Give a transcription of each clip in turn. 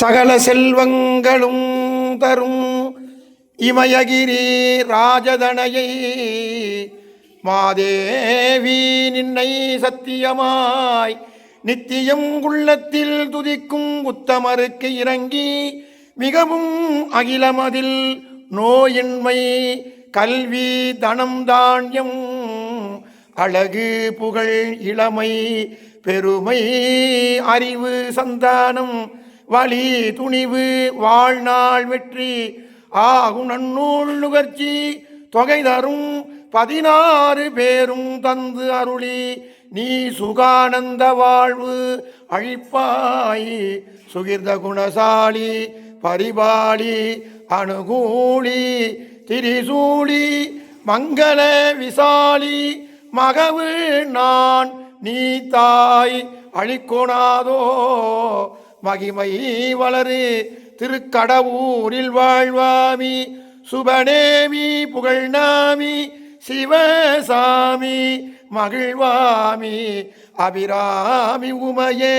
சகல செல்வங்களும் தரும் இமயகிரி ராஜதனையை மாதேவி நின்னை சத்தியமாய் நித்தியம் உள்ளத்தில் துதிக்கும் உத்தமருக்கு இறங்கி மிகவும் அகிலமதில் நோயின்மை கல்வி தனம் தானியம் அழகு புகழ் இளமை பெருமை அறிவு சந்தானம் வழி துணிவு வாழ்நாள் வெற்றி ஆகும் நன்னூல் நுகர்ச்சி தொகை தரும் 16 பேரும் தந்து அருளி நீ சுகானந்த வாழ்வு அழிப்பாய் சுகிர்த குணசாலி பரிபாலி அனுகூலி திரிசூலி மங்கள விசாலி மகவு நான் நீ தாய் அழிக்கொணாதோ மகிமை வளரு திருக்கடவூரில் வாழ்வாமி சுபநேமி புகழ்நாமி சிவசாமி மகிழ்வாமி அபிராமி உமையே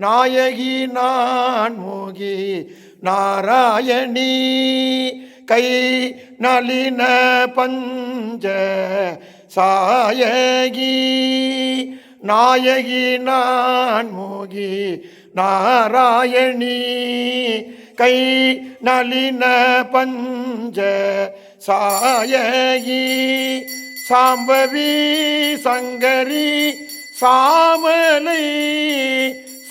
நாயகி நான் மோகி நாராயணி கை நளின பஞ்ச சாயகி நாயகி நான் மோகி நாராயணி கை நளின பஞ்ச சாயகி சாம்பவி சங்கரி சாமலை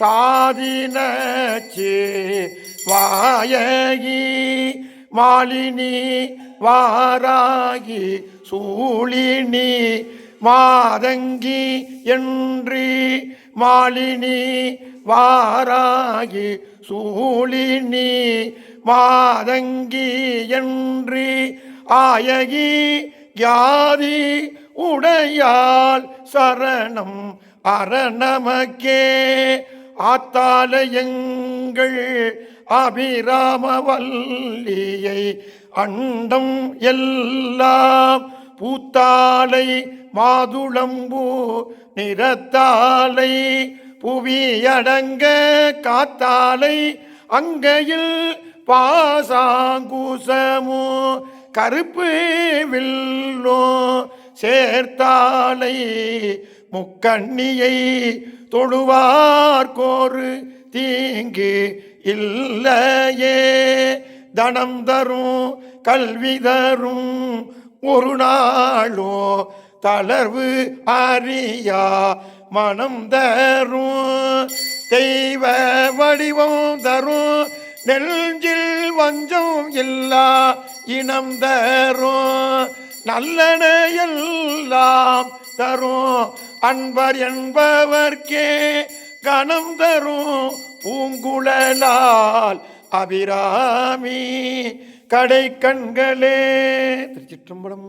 சாதினச்சே வாயகி மாலினி வாராகி சூழினி மாதங்கி என்று மாலினி வாராகி சூழினி மாதங்கி என்று ஆயகி யாதி உடையால் சரணம் அரணமக்கே ஆத்தாலயங்கள் அபிராமவல்லியை அண்டம் எல்லாம் பூத்தாலை மாதுளம்பூ நிறத்தாலை புவியடங்க காத்தாலை அங்கையில் பாசாங்குசமோ கருப்பு வில்லோ சேர்த்தாலை முக்கண்ணியை தொழுவார்கோரு தீங்கு இல்லையே தனம் தரும் கல்வி தரும் ஒரு நாளோ தளர்வு அறியா மனம் தரும் தெய்வ வடிவம் தரும் நெஞ்சில் வஞ்சம் இல்லா இனம் தரும் நல்லன எல்லாம் தரும் அன்பர் என்பவர்க்கே கணம் தரும் பூங்குழலால் அபிராமி கடை கண்களே. திருச்சிற்றம்பலம்.